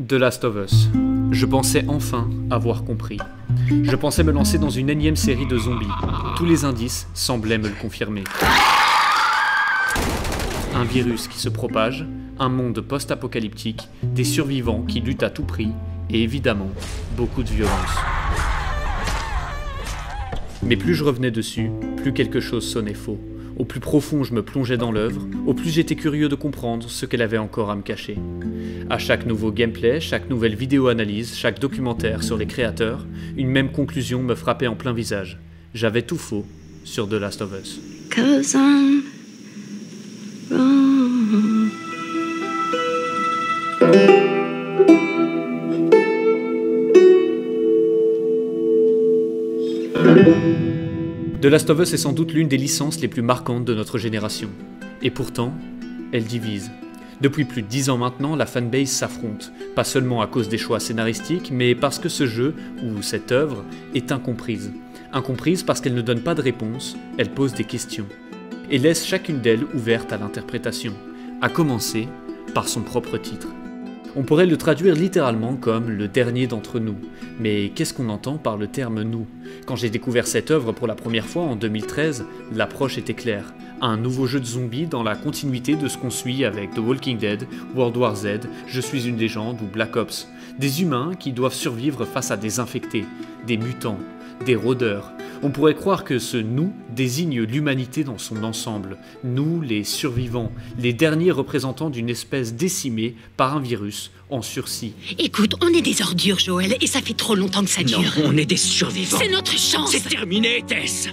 The Last of Us. Je pensais enfin avoir compris. Je pensais me lancer dans une énième série de zombies. Tous les indices semblaient me le confirmer. Un virus qui se propage, un monde post-apocalyptique, des survivants qui luttent à tout prix, et évidemment, beaucoup de violence. Mais plus je revenais dessus, plus quelque chose sonnait faux. Au plus profond je me plongeais dans l'œuvre, au plus j'étais curieux de comprendre ce qu'elle avait encore à me cacher. À chaque nouveau gameplay, chaque nouvelle vidéo-analyse, chaque documentaire sur les créateurs, une même conclusion me frappait en plein visage. J'avais tout faux sur The Last of Us. 'Cause I'm wrong. The Last of Us est sans doute l'une des licences les plus marquantes de notre génération. Et pourtant, elle divise. Depuis plus de 10 ans maintenant, la fanbase s'affronte, pas seulement à cause des choix scénaristiques, mais parce que ce jeu, ou cette œuvre, est incomprise. Incomprise parce qu'elle ne donne pas de réponse, elle pose des questions. Et laisse chacune d'elles ouverte à l'interprétation, à commencer par son propre titre. On pourrait le traduire littéralement comme « le dernier d'entre nous ». Mais qu'est-ce qu'on entend par le terme « nous » ? Quand j'ai découvert cette œuvre pour la première fois en 2013, l'approche était claire. Un nouveau jeu de zombies dans la continuité de ce qu'on suit avec The Walking Dead, World War Z, Je suis une légende ou Black Ops. Des humains qui doivent survivre face à des infectés, des mutants, des rôdeurs. On pourrait croire que ce « nous » désigne l'humanité dans son ensemble. Nous, les survivants, les derniers représentants d'une espèce décimée par un virus en sursis. Écoute, on est des ordures, Joël, et ça fait trop longtemps que ça dure. Non, on est des survivants. C'est notre chance. C'est terminé, Tess.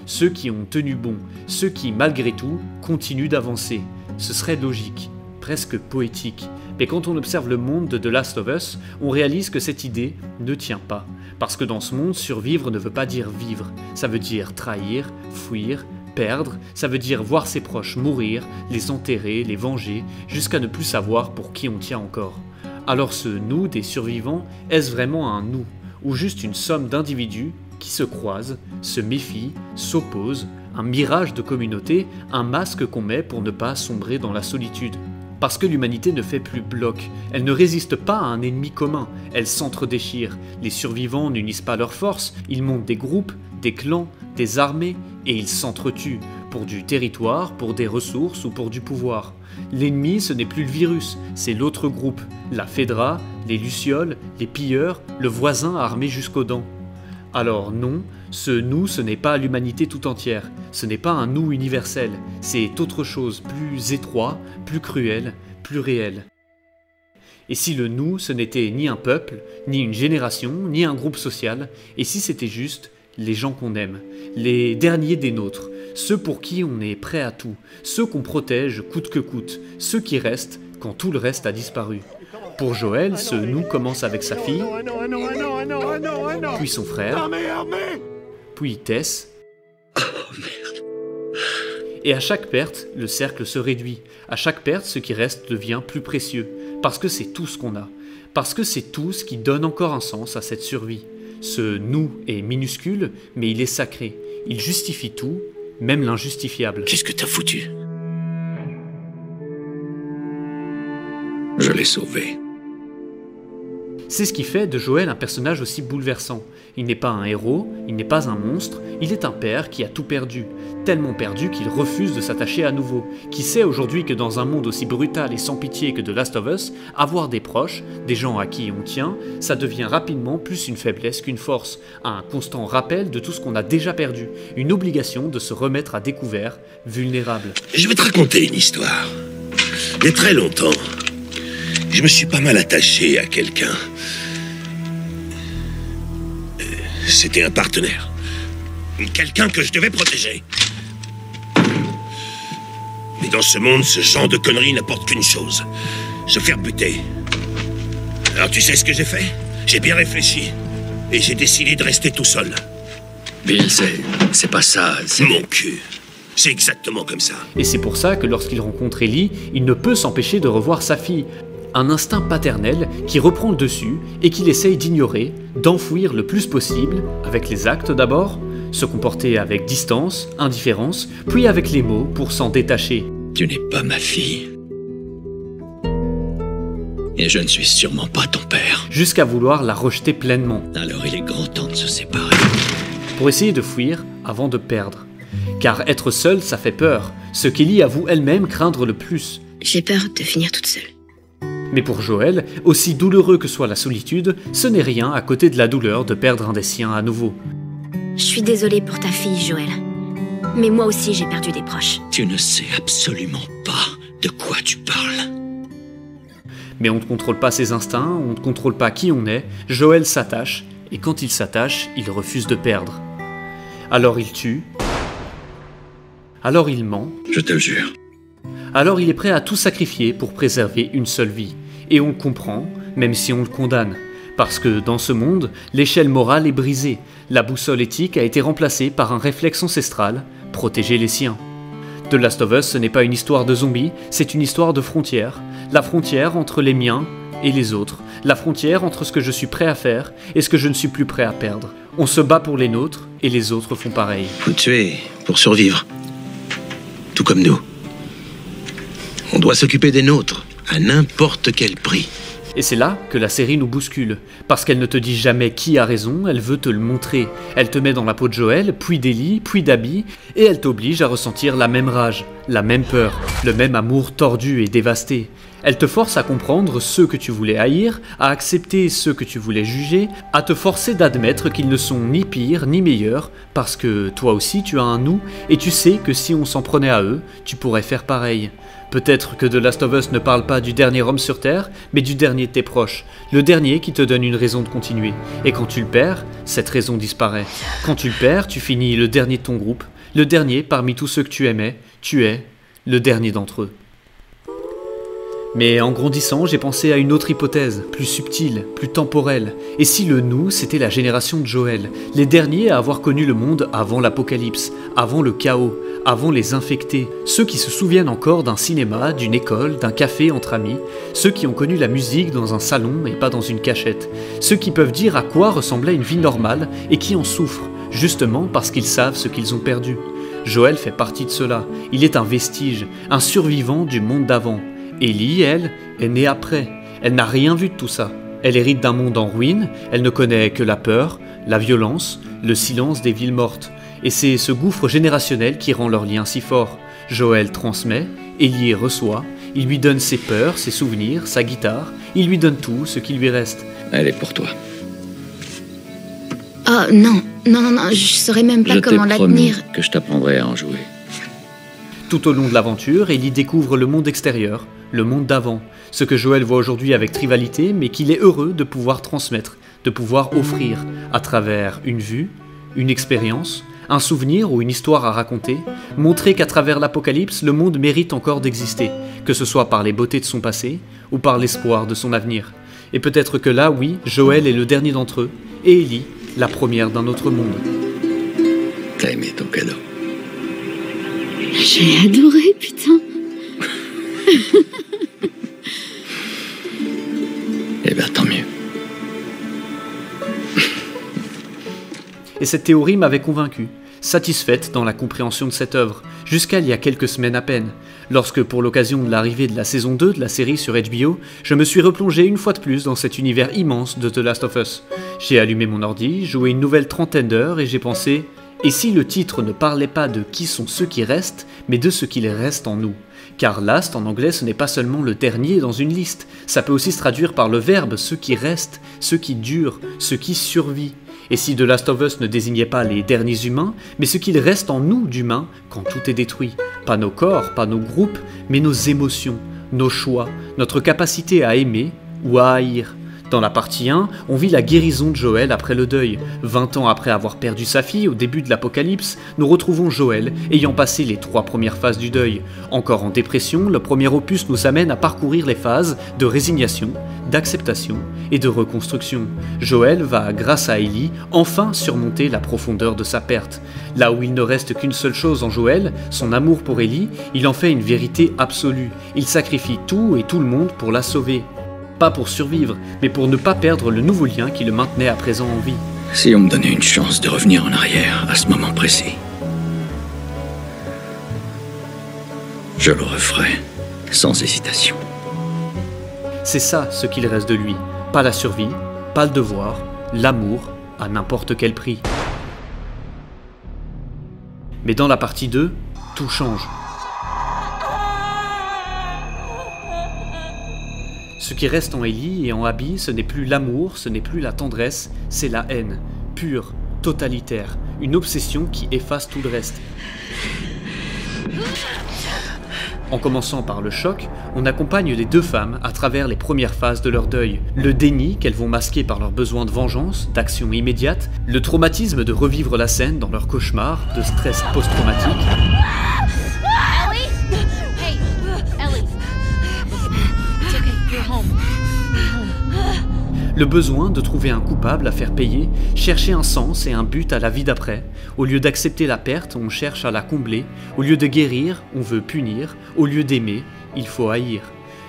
Ceux qui ont tenu bon, ceux qui, malgré tout, continuent d'avancer. Ce serait logique, presque poétique. Mais quand on observe le monde de The Last of Us, on réalise que cette idée ne tient pas. Parce que dans ce monde, survivre ne veut pas dire vivre. Ça veut dire trahir, fuir, perdre. Ça veut dire voir ses proches mourir, les enterrer, les venger, jusqu'à ne plus savoir pour qui on tient encore. Alors ce nous des survivants, est-ce vraiment un nous, ou juste une somme d'individus qui se croisent, se méfient, s'opposent, un mirage de communauté, un masque qu'on met pour ne pas sombrer dans la solitude? Parce que l'humanité ne fait plus bloc, elle ne résiste pas à un ennemi commun, elle s'entre-déchire. Les survivants n'unissent pas leurs forces, ils montent des groupes, des clans, des armées, et ils s'entretuent, pour du territoire, pour des ressources ou pour du pouvoir. L'ennemi, ce n'est plus le virus, c'est l'autre groupe, la Fedra, les Lucioles, les pilleurs, le voisin armé jusqu'aux dents. Alors non, ce nous, ce n'est pas l'humanité tout entière, ce n'est pas un nous universel, c'est autre chose, plus étroit, plus cruel, plus réel. Et si le nous, ce n'était ni un peuple, ni une génération, ni un groupe social, et si c'était juste les gens qu'on aime, les derniers des nôtres, ceux pour qui on est prêt à tout, ceux qu'on protège coûte que coûte, ceux qui restent quand tout le reste a disparu. Pour Joël, ce nous commence avec sa fille, puis son frère, puis Tess. Et à chaque perte, le cercle se réduit. À chaque perte, ce qui reste devient plus précieux. Parce que c'est tout ce qu'on a. Parce que c'est tout ce qui donne encore un sens à cette survie. Ce nous est minuscule, mais il est sacré. Il justifie tout, même l'injustifiable. Qu'est-ce que t'as foutu? Je l'ai sauvé. C'est ce qui fait de Joël un personnage aussi bouleversant. Il n'est pas un héros, il n'est pas un monstre, il est un père qui a tout perdu. Tellement perdu qu'il refuse de s'attacher à nouveau. Qui sait aujourd'hui que dans un monde aussi brutal et sans pitié que The Last of Us, avoir des proches, des gens à qui on tient, ça devient rapidement plus une faiblesse qu'une force. Un constant rappel de tout ce qu'on a déjà perdu. Une obligation de se remettre à découvert, vulnérable. Je vais te raconter une histoire. Il y a très longtemps, je me suis pas mal attaché à quelqu'un. C'était un partenaire. Quelqu'un que je devais protéger. Mais dans ce monde, ce genre de conneries n'apporte qu'une chose. Se faire buter. Alors tu sais ce que j'ai fait? J'ai bien réfléchi. Et j'ai décidé de rester tout seul. Bill, c'est pas ça, c'est... Mon cul. C'est exactement comme ça. Et c'est pour ça que lorsqu'il rencontre Ellie, il ne peut s'empêcher de revoir sa fille. Un instinct paternel qui reprend le dessus et qu'il essaye d'ignorer, d'enfouir le plus possible, avec les actes d'abord, se comporter avec distance, indifférence, puis avec les mots pour s'en détacher. Tu n'es pas ma fille. Et je ne suis sûrement pas ton père. jusqu'à vouloir la rejeter pleinement, Alors il est grand temps de se séparer. pour essayer de fuir avant de perdre. Car être seul, ça fait peur, ce qu'Ellie avoue elle-même craindre le plus. J'ai peur de finir toute seule. Mais pour Joël, aussi douloureux que soit la solitude, ce n'est rien à côté de la douleur de perdre un des siens à nouveau. Je suis désolée pour ta fille, Joël. Mais moi aussi, j'ai perdu des proches. Tu ne sais absolument pas de quoi tu parles. Mais on ne contrôle pas ses instincts, on ne contrôle pas qui on est, Joël s'attache, et quand il s'attache, il refuse de perdre. Alors il tue, alors il ment, Je te le jure. alors il est prêt à tout sacrifier pour préserver une seule vie. Et on le comprend, même si on le condamne. Parce que dans ce monde, l'échelle morale est brisée, la boussole éthique a été remplacée par un réflexe ancestral, protéger les siens. The Last of Us, ce n'est pas une histoire de zombies, c'est une histoire de frontières. La frontière entre les miens et les autres. La frontière entre ce que je suis prêt à faire et ce que je ne suis plus prêt à perdre. On se bat pour les nôtres et les autres font pareil. Faut tuer pour survivre. Tout comme nous. On doit s'occuper des nôtres, à n'importe quel prix. Et c'est là que la série nous bouscule. Parce qu'elle ne te dit jamais qui a raison, elle veut te le montrer. Elle te met dans la peau de Joël, puis d'Ellie, puis d'Abby, et elle t'oblige à ressentir la même rage, la même peur, le même amour tordu et dévasté. Elle te force à comprendre ceux que tu voulais haïr, à accepter ceux que tu voulais juger, à te forcer d'admettre qu'ils ne sont ni pires ni meilleurs, parce que toi aussi tu as un nous, et tu sais que si on s'en prenait à eux, tu pourrais faire pareil. Peut-être que The Last of Us ne parle pas du dernier homme sur Terre, mais du dernier de tes proches, le dernier qui te donne une raison de continuer. Et quand tu le perds, cette raison disparaît. Quand tu le perds, tu finis le dernier de ton groupe, le dernier parmi tous ceux que tu aimais, tu es le dernier d'entre eux. Mais en grandissant, j'ai pensé à une autre hypothèse, plus subtile, plus temporelle. Et si le nous, c'était la génération de Joël, les derniers à avoir connu le monde avant l'apocalypse, avant le chaos, avant les infectés, ceux qui se souviennent encore d'un cinéma, d'une école, d'un café entre amis, ceux qui ont connu la musique dans un salon et pas dans une cachette, ceux qui peuvent dire à quoi ressemblait une vie normale et qui en souffrent, justement parce qu'ils savent ce qu'ils ont perdu. Joël fait partie de cela, il est un vestige, un survivant du monde d'avant. Ellie, elle, est née après. Elle n'a rien vu de tout ça. Elle hérite d'un monde en ruine, elle ne connaît que la peur, la violence, le silence des villes mortes. Et c'est ce gouffre générationnel qui rend leur lien si fort. Joël transmet, Ellie reçoit, il lui donne ses peurs, ses souvenirs, sa guitare, il lui donne tout ce qui lui reste. Elle est pour toi. Oh non, je saurais même pas comment la tenir. Que je t'apprendrai à en jouer. Tout au long de l'aventure, Ellie découvre le monde extérieur, le monde d'avant, ce que Joël voit aujourd'hui avec rivalité, mais qu'il est heureux de pouvoir transmettre, de pouvoir offrir, à travers une vue, une expérience, un souvenir ou une histoire à raconter, montrer qu'à travers l'apocalypse, le monde mérite encore d'exister, que ce soit par les beautés de son passé ou par l'espoir de son avenir. Et peut-être que là, oui, Joël est le dernier d'entre eux, et Ellie, la première d'un autre monde. T'as aimé ton cadeau? J'ai adoré, putain. Eh ben, tant mieux. Et cette théorie m'avait convaincu, satisfaite dans la compréhension de cette œuvre, jusqu'à il y a quelques semaines à peine, lorsque pour l'occasion de l'arrivée de la saison 2 de la série sur HBO, je me suis replongé une fois de plus dans cet univers immense de The Last of Us. J'ai allumé mon ordi, joué une nouvelle trentaine d'heures et j'ai pensé... Et si le titre ne parlait pas de qui sont ceux qui restent, mais de ce qu'il reste en nous? Car last en anglais ce n'est pas seulement le dernier dans une liste, ça peut aussi se traduire par le verbe ceux qui restent, ceux qui durent, ceux qui survivent. Et si The Last of Us ne désignait pas les derniers humains, mais ce qu'il reste en nous d'humains quand tout est détruit? Pas nos corps, pas nos groupes, mais nos émotions, nos choix, notre capacité à aimer ou à haïr. Dans la partie 1, on vit la guérison de Joël après le deuil. 20 ans après avoir perdu sa fille au début de l'apocalypse, nous retrouvons Joël ayant passé les 3 premières phases du deuil. Encore en dépression, le premier opus nous amène à parcourir les phases de résignation, d'acceptation et de reconstruction. Joël va, grâce à Ellie, enfin surmonter la profondeur de sa perte. Là où il ne reste qu'une seule chose en Joël, son amour pour Ellie, il en fait une vérité absolue. Il sacrifie tout et tout le monde pour la sauver. Pas pour survivre, mais pour ne pas perdre le nouveau lien qui le maintenait à présent en vie. Si on me donnait une chance de revenir en arrière à ce moment précis, je le referais sans hésitation. C'est ça ce qu'il reste de lui. Pas la survie, pas le devoir, l'amour à n'importe quel prix. Mais dans la partie 2, tout change. Ce qui reste en Ellie et en Abby, ce n'est plus l'amour, ce n'est plus la tendresse, c'est la haine, pure, totalitaire, une obsession qui efface tout le reste. En commençant par le choc, on accompagne les deux femmes à travers les premières phases de leur deuil. Le déni qu'elles vont masquer par leur besoin de vengeance, d'action immédiate, le traumatisme de revivre la scène dans leur cauchemar, de stress post-traumatique. Ellie? Hey, Ellie. It's okay, you're home. Le besoin de trouver un coupable à faire payer, chercher un sens et un but à la vie d'après. Au lieu d'accepter la perte, on cherche à la combler. Au lieu de guérir, on veut punir. Au lieu d'aimer, il faut haïr.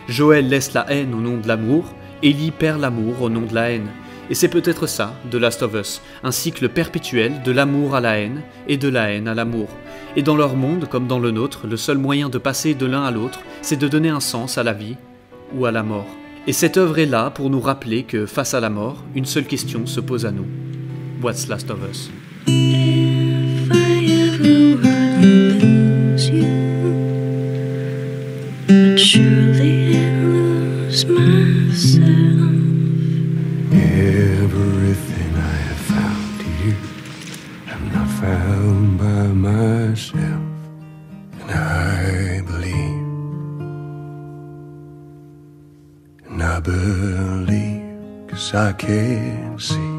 Joel laisse la haine au nom de l'amour, Ellie perd l'amour au nom de la haine. Et c'est peut-être ça, The Last of Us, un cycle perpétuel de l'amour à la haine et de la haine à l'amour. Et dans leur monde, comme dans le nôtre, le seul moyen de passer de l'un à l'autre, c'est de donner un sens à la vie ou à la mort. Et cette œuvre est là pour nous rappeler que, face à la mort, une seule question se pose à nous. What's Last of Us? If I ever were to lose you, I'd surely lose myself. Everything I have found here, I'm not found by myself, and I believe. And I believe, 'cause I can see